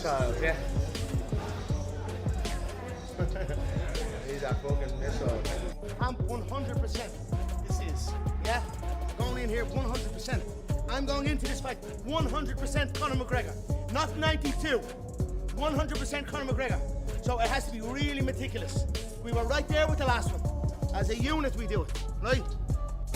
missiles, yeah. He's a fucking missile. I'm 100%. This is, yeah? Going in here 100%. I'm going into this fight 100% Conor McGregor. Not 92. 100% Conor McGregor. So it has to be really meticulous. We were right there with the last one. As a unit we do it, right?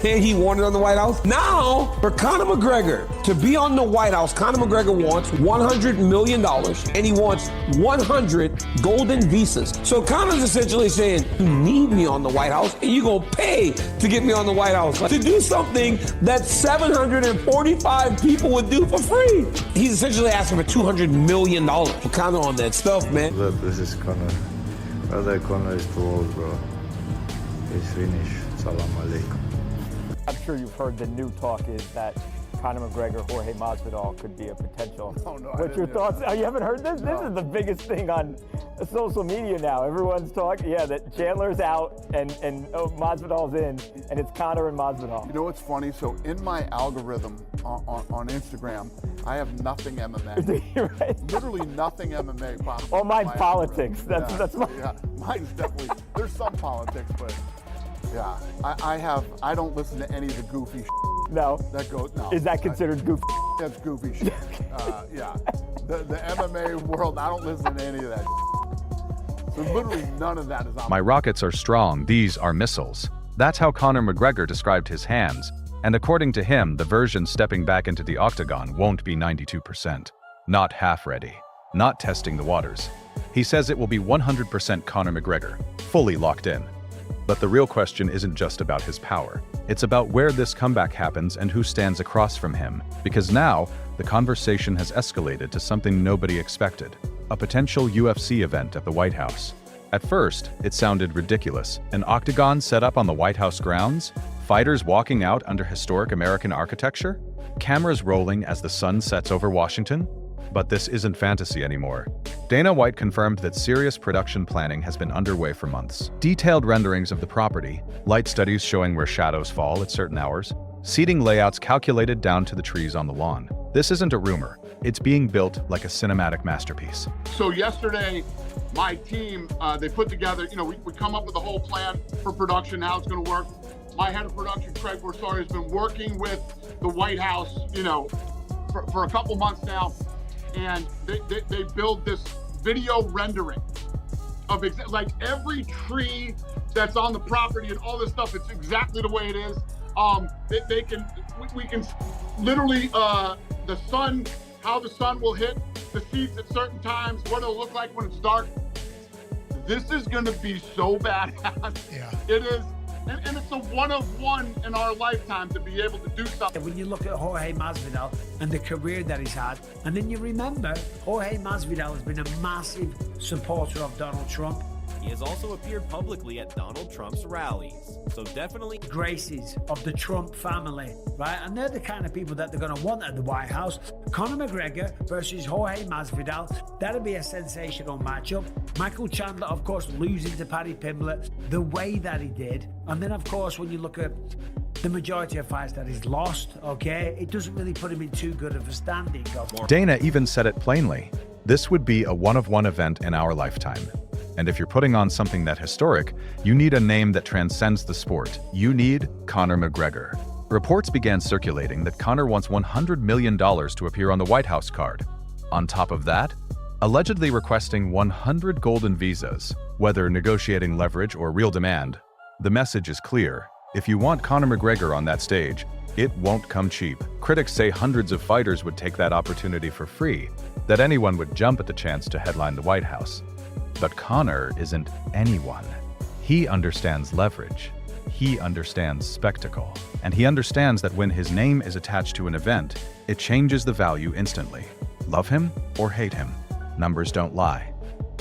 And he wanted on the White House. Now, for Conor McGregor to be on the White House, Conor McGregor wants $100 million and he wants 100 golden visas. So Conor's essentially saying, you need me on the White House and you're going to pay to get me on the White House. To do something that 745 people would do for free. He's essentially asking for $200 million for Conor on that stuff, man. Look, this is Conor. Brother, Conor is too old, bro. He's finished. Salam alaikum. I'm sure you've heard the new talk is that Conor McGregor, Jorge Masvidal could be a potential. Oh, no, What's your thoughts? Oh, you haven't heard this? No. This is the biggest thing on social media now. Everyone's talking, yeah, that Chandler's out and Masvidal's in, and it's Conor and Masvidal. You know what's funny? So in my algorithm on Instagram, I have nothing MMA. Right? Literally nothing MMA pops up. Oh, mine's My politics. algorithm. That's my. Yeah, mine's definitely. There's some politics, but yeah, I don't listen to any of the goofy. No. That goes. No. Is that considered goofy? That's goofy shit. Yeah. The MMA world, I don't listen to any of that. So literally none of that is on. My rockets are strong, these are missiles. That's how Conor McGregor described his hands. And according to him, the version stepping back into the octagon won't be 92%. Not half ready. Not testing the waters. He says it will be 100% Conor McGregor, fully locked in. But the real question isn't just about his power. It's about where this comeback happens and who stands across from him. Because now, the conversation has escalated to something nobody expected. A potential UFC event at the White House. At first, it sounded ridiculous. An octagon set up on the White House grounds? Fighters walking out under historic American architecture? Cameras rolling as the sun sets over Washington? But this isn't fantasy anymore. Dana White confirmed that serious production planning has been underway for months. Detailed renderings of the property, light studies showing where shadows fall at certain hours, seating layouts calculated down to the trees on the lawn. This isn't a rumor. It's being built like a cinematic masterpiece. So yesterday, my team, they put together, we come up with a whole plan for production, how it's going to work. My head of production, Craig Borsari, has been working with the White House, for a couple months now. And they build this video rendering of like every tree that's on the property and all this stuff. It's exactly the way it is. We can literally the sun, how the sun will hit the seats at certain times, what it'll look like when it's dark. This is going to be so badass. Yeah. It is. And it's a one-of-one in our lifetime to be able to do something. When you look at Jorge Masvidal and the career that he's had, and then you remember Jorge Masvidal has been a massive supporter of Donald Trump. He has also appeared publicly at Donald Trump's rallies, so definitely graces of the Trump family, right? And they're the kind of people that they're going to want at the White House. Conor McGregor versus Jorge Masvidal, that'll be a sensational matchup. Michael Chandler, of course, losing to Paddy Pimblett the way that he did. And then, of course, when you look at the majority of fights that he's lost, okay, it doesn't really put him in too good of a standing. Dana even said it plainly. This would be a one-of-one event in our lifetime. And if you're putting on something that historic, you need a name that transcends the sport. You need Conor McGregor. Reports began circulating that Conor wants $100 million to appear on the White House card. On top of that, allegedly requesting 100 golden visas, whether negotiating leverage or real demand. The message is clear. If you want Conor McGregor on that stage, it won't come cheap. Critics say hundreds of fighters would take that opportunity for free, that anyone would jump at the chance to headline the White House. But Conor isn't anyone. He understands leverage. He understands spectacle. And he understands that when his name is attached to an event, it changes the value instantly. Love him or hate him, numbers don't lie.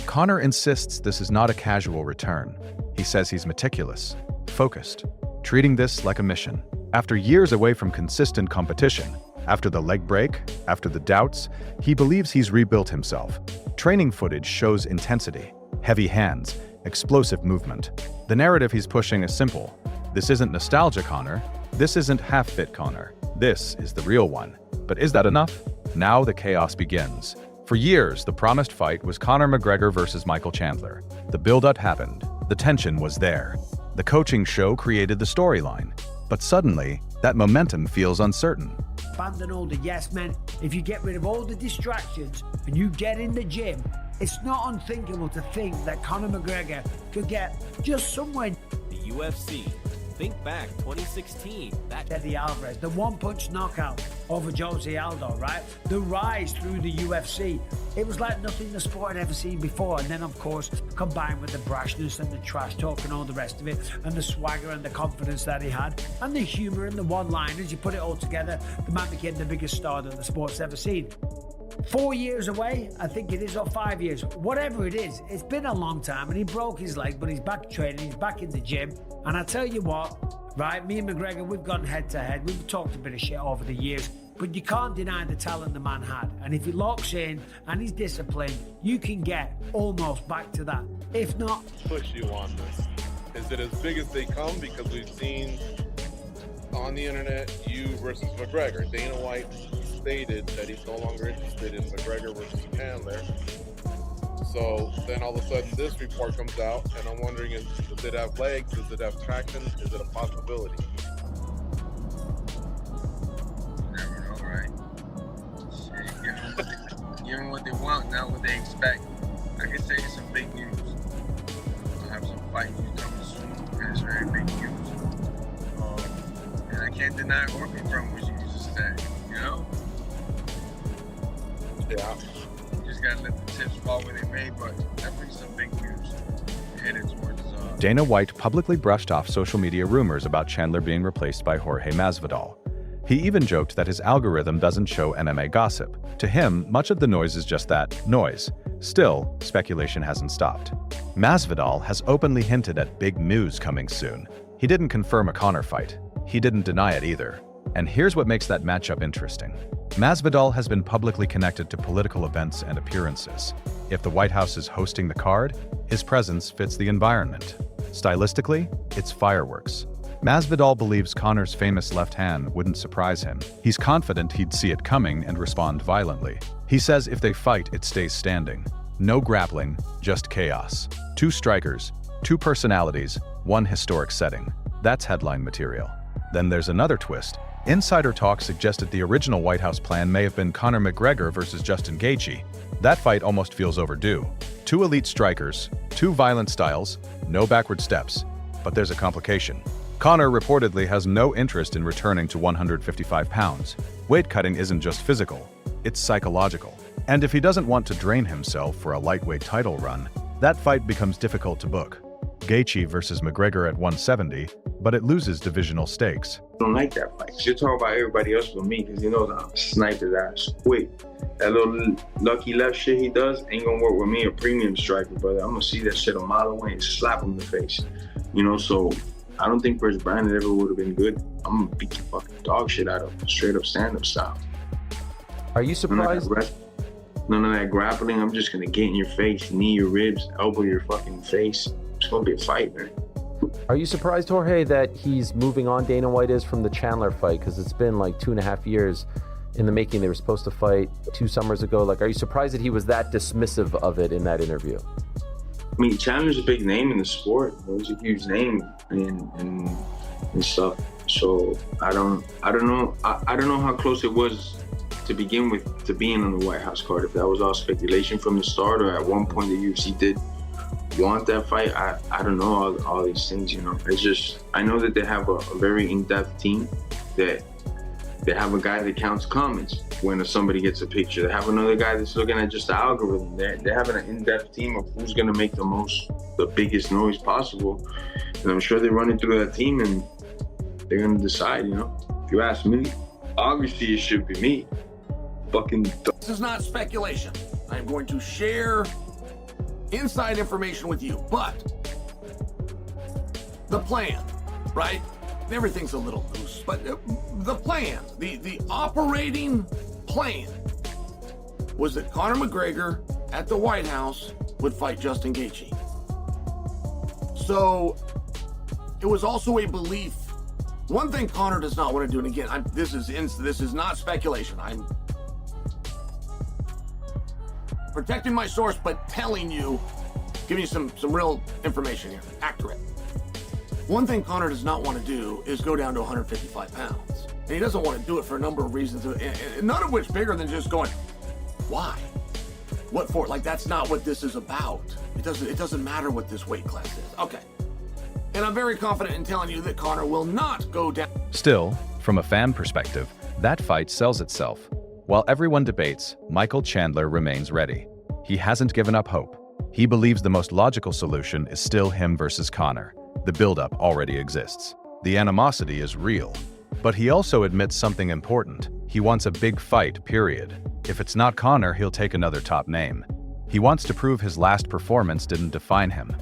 Conor insists this is not a casual return. He says he's meticulous, focused, treating this like a mission. After years away from consistent competition, after the leg break, after the doubts, he believes he's rebuilt himself. Training footage shows intensity, heavy hands, explosive movement. The narrative he's pushing is simple. This isn't nostalgia Conor. This isn't half-fit Conor. This is the real one. But is that enough? Now the chaos begins. For years, the promised fight was Conor McGregor versus Michael Chandler. The build-up happened. The tension was there. The coaching show created the storyline. But suddenly, that momentum feels uncertain. Abandon all the yes men. If you get rid of all the distractions and you get in the gym, it's not unthinkable to think that Conor McGregor could get just somewhere. The UFC. Think back, 2016. Eddie Alvarez, the one-punch knockout over Jose Aldo, right? The rise through the UFC. It was like nothing the sport had ever seen before. And then, of course, combined with the brashness and the trash talk and all the rest of it, and the swagger and the confidence that he had, and the humor and the one-liners, you put it all together, the man became the biggest star that the sport's ever seen. 4 years away, I think it is, or 5 years, whatever it is, it's been a long time, and he broke his leg, but he's back training, he's back in the gym, and I tell you what, right, me and McGregor, we've gone head to head, we've talked a bit of shit over the years, but you can't deny the talent the man had, and if he locks in and he's disciplined, you can get almost back to that, if not... Push you on this. Is it as big as they come? Because we've seen on the internet, you versus McGregor. Dana White stated that he's no longer interested in McGregor versus Chandler. So then all of a sudden this report comes out, and I'm wondering, does it have legs? Does it have traction? Is it a possibility? Never know, right? Shit, give them what they want, not what they expect. I can say it's some big news. We'll have some fight news coming soon, and it's very big news. And I can't deny working from what you just said, you know? Yeah. You just gotta let the tips fall where they may, but definitely some big news headed towards... Dana White publicly brushed off social media rumors about Chandler being replaced by Jorge Masvidal. He even joked that his algorithm doesn't show MMA gossip. To him, much of the noise is just that, noise. Still, speculation hasn't stopped. Masvidal has openly hinted at big news coming soon. He didn't confirm a Conor fight. He didn't deny it either. And here's what makes that matchup interesting. Masvidal has been publicly connected to political events and appearances. If the White House is hosting the card, his presence fits the environment. Stylistically, it's fireworks. Masvidal believes Conor's famous left hand wouldn't surprise him. He's confident he'd see it coming and respond violently. He says if they fight, it stays standing. No grappling, just chaos. 2 strikers, 2 personalities, 1 historic setting. That's headline material. Then there's another twist. Insider talk suggested the original White House plan may have been Conor McGregor versus Justin Gaethje. That fight almost feels overdue. 2 elite strikers, 2 violent styles, no backward steps. But there's a complication. Conor reportedly has no interest in returning to 155 pounds. Weight cutting isn't just physical, it's psychological. And if he doesn't want to drain himself for a lightweight title run, that fight becomes difficult to book. Gaethje versus McGregor at 170, but it loses divisional stakes. I don't like that fight. You talk about everybody else but me, because you know I'm sniper's ass quick. That little lucky left shit he does ain't gonna work with me, a premium striker, brother. I'm gonna see that shit a mile away and slap him in the face. You know, so I don't think Chris Brandon ever would have been good. I'm gonna beat the fucking dog shit out of him, straight up stand-up style. Are you surprised? None of that grappling. I'm just gonna get in your face, knee your ribs, elbow your fucking face. It's gonna be a fight, man. Are you surprised, Jorge, that he's moving on, Dana White is, from the Chandler fight? Because it's been like 2.5 years in the making. They were supposed to fight 2 summers ago. Like, are you surprised that he was that dismissive of it in that interview? I mean, Chandler's a big name in the sport. He's a huge name and stuff. So I don't know how close it was to begin with to being on the White House card. If that was all speculation from the start, or at one point the UFC did want that fight, I don't know all these things, you know. It's just, I know that they have a very in-depth team, that they have a guy that counts comments when somebody gets a picture. They have another guy that's looking at just the algorithm. They have an in-depth team of who's gonna make the biggest noise possible. And I'm sure they run it through that team and they're gonna decide, you know. If you ask me, obviously it should be me. This is not speculation. I'm going to share inside information with you, but the plan, right? Everything's a little loose, but the plan, the operating plan was that Conor McGregor at the White House would fight Justin Gaethje. So it was also a belief. One thing Conor does not want to do, and again, this is not speculation. protecting my source, but telling you, giving you some real information here, accurate. One thing Conor does not want to do is go down to 155 pounds. And he doesn't want to do it for a number of reasons, and none of which bigger than just going, why? What for? Like, that's not what this is about. It doesn't matter what this weight class is. Okay. And I'm very confident in telling you that Conor will not go down. Still, from a fan perspective, that fight sells itself. While everyone debates, Michael Chandler remains ready. He hasn't given up hope. He believes the most logical solution is still him versus Conor. The buildup already exists. The animosity is real. But he also admits something important. He wants a big fight, period. If it's not Conor, he'll take another top name. He wants to prove his last performance didn't define him.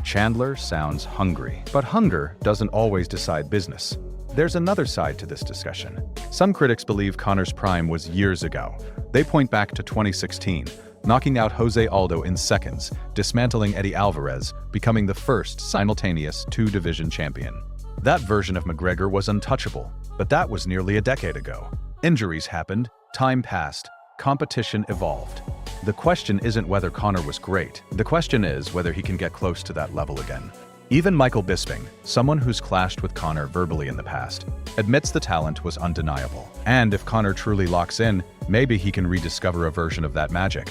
Chandler sounds hungry, but hunger doesn't always decide business. There's another side to this discussion. Some critics believe Conor's prime was years ago. They point back to 2016, knocking out Jose Aldo in seconds, dismantling Eddie Alvarez, becoming the first simultaneous two-division champion. That version of McGregor was untouchable, but that was nearly a decade ago. Injuries happened, time passed, competition evolved. The question isn't whether Conor was great. The question is whether he can get close to that level again. Even Michael Bisping, someone who's clashed with Conor verbally in the past, admits the talent was undeniable. And if Conor truly locks in, maybe he can rediscover a version of that magic.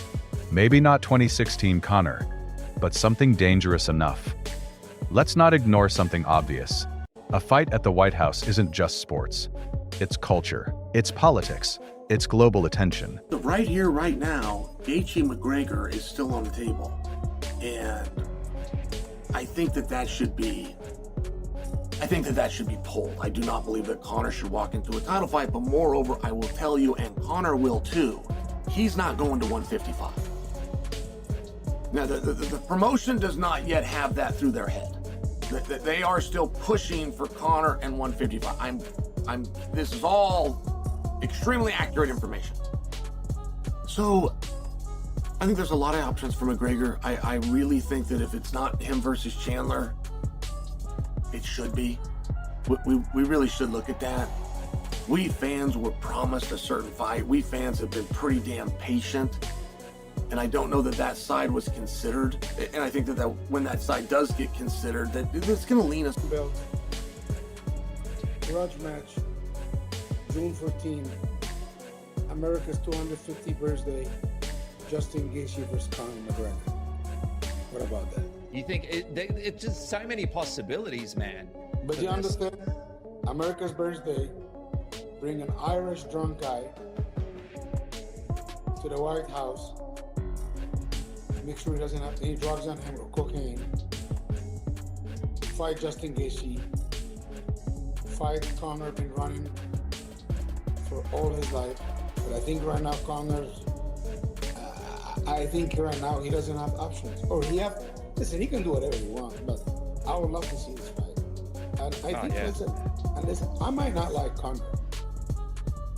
Maybe not 2016 Conor, but something dangerous enough. Let's not ignore something obvious. A fight at the White House isn't just sports. It's culture, it's politics, it's global attention. Right here, right now, Gaethje McGregor is still on the table. And I think that should be pulled. I do not believe that Conor should walk into a title fight, but moreover, I will tell you, and Conor will too, he's not going to 155. Now, the promotion does not yet have that through their head. They are still pushing for Conor and 155. This is all extremely accurate information. So, I think there's a lot of options for McGregor. I really think that if it's not him versus Chandler, it should be. We really should look at that. We fans were promised a certain fight. We fans have been pretty damn patient. And I don't know that side was considered. And I think that when that side does get considered, that it's going to lean us. Belt. Grudge match, June 14, America's 250th birthday, Justin Gaethje versus Conor McGregor. What about that? You think it's just so many possibilities, man. But you understand, America's birthday, bring an Irish drunk guy to the White House, make sure he doesn't have any drugs on him or cocaine, fight Justin Gaethje, fight Conor, been running for all his life. But I think right now Conor's, I think right now he doesn't have options. Or listen, he can do whatever he wants, but I would love to see this fight. And I think, listen, I might not like Conor,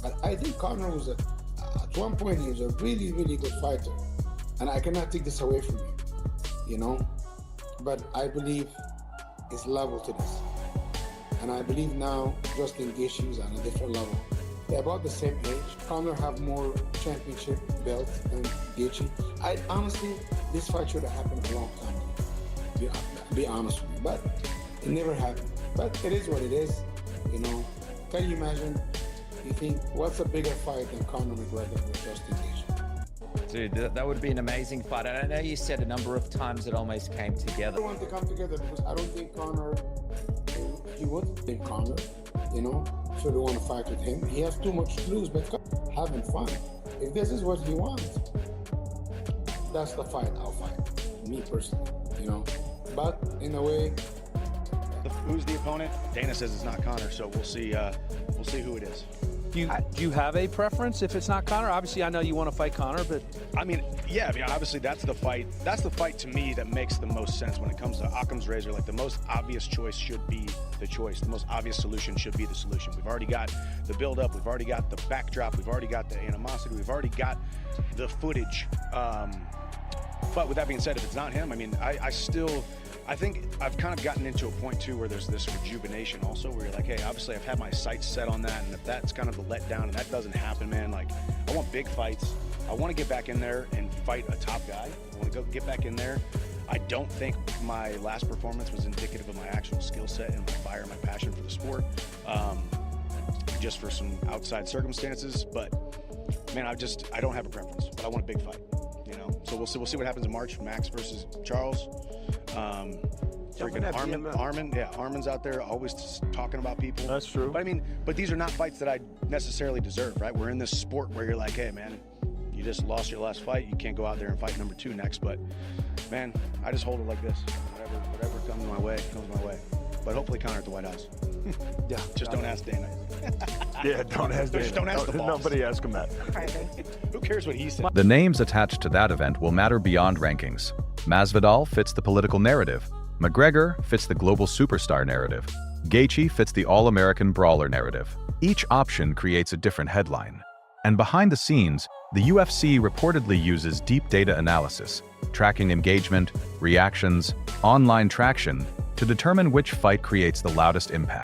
but I think Conor was at one point he was a really, really good fighter. And I cannot take this away from him, you know? But I believe it's level to this. And I believe now Justin Gaethje is on a different level. They're about the same age. Conor have more championship belts than Gaethje. Honestly, this fight should have happened a long time ago. Be honest with you, but it never happened. But it is what it is, you know? Can you imagine? You think, what's a bigger fight than Conor McGregor with Justin Gaethje? Dude, that would be an amazing fight. And I know you said a number of times it almost came together. I don't want to come together because I don't think Conor, he would think Conor, you know, so they want to fight with him. He has too much to lose, but having fun. If this is what he wants, that's the fight I'll fight, me personally, you know. But in a way, who's the opponent? Dana says it's not Conor, so we'll see who it is. Do you have a preference if it's not Conor? Obviously, I know you want to fight Conor, but I mean, yeah, obviously that's the fight. That's the fight to me that makes the most sense when it comes to Occam's razor. Like, the most obvious choice should be the choice. The most obvious solution should be the solution. We've already got the build-up. We've already got the backdrop. We've already got the animosity. We've already got the footage. But with that being said, if it's not him, I mean, I think I've kind of gotten into a point too where there's this rejuvenation also where you're like, hey, obviously I've had my sights set on that, and if that's kind of the letdown and that doesn't happen, man, like, I want big fights. I want to get back in there and fight a top guy. I want to get back in there. I don't think my last performance was indicative of my actual skill set and my fire, my passion for the sport, just for some outside circumstances. But man, I don't have a preference, but I want a big fight, you know. So we'll see what happens in March. Max versus Charles. Freaking Armin's out there always talking about people. That's true. But I mean, these are not fights that I necessarily deserve, right? We're in this sport where you're like, hey man, you just lost your last fight. You can't go out there and fight number 2 next. But man, I just hold it like this. Whatever comes my way, comes my way. But hopefully Conor at the White House. Yeah. Just don't ask Dana. Yeah, don't ask Dana. Just don't ask the boss. Nobody ask him that. Who cares what he said? The names attached to that event will matter beyond rankings. Masvidal fits the political narrative. McGregor fits the global superstar narrative. Gaethje fits the all-American brawler narrative. Each option creates a different headline. And behind the scenes, the UFC reportedly uses deep data analysis, tracking engagement, reactions, online traction, to determine which fight creates the loudest impact.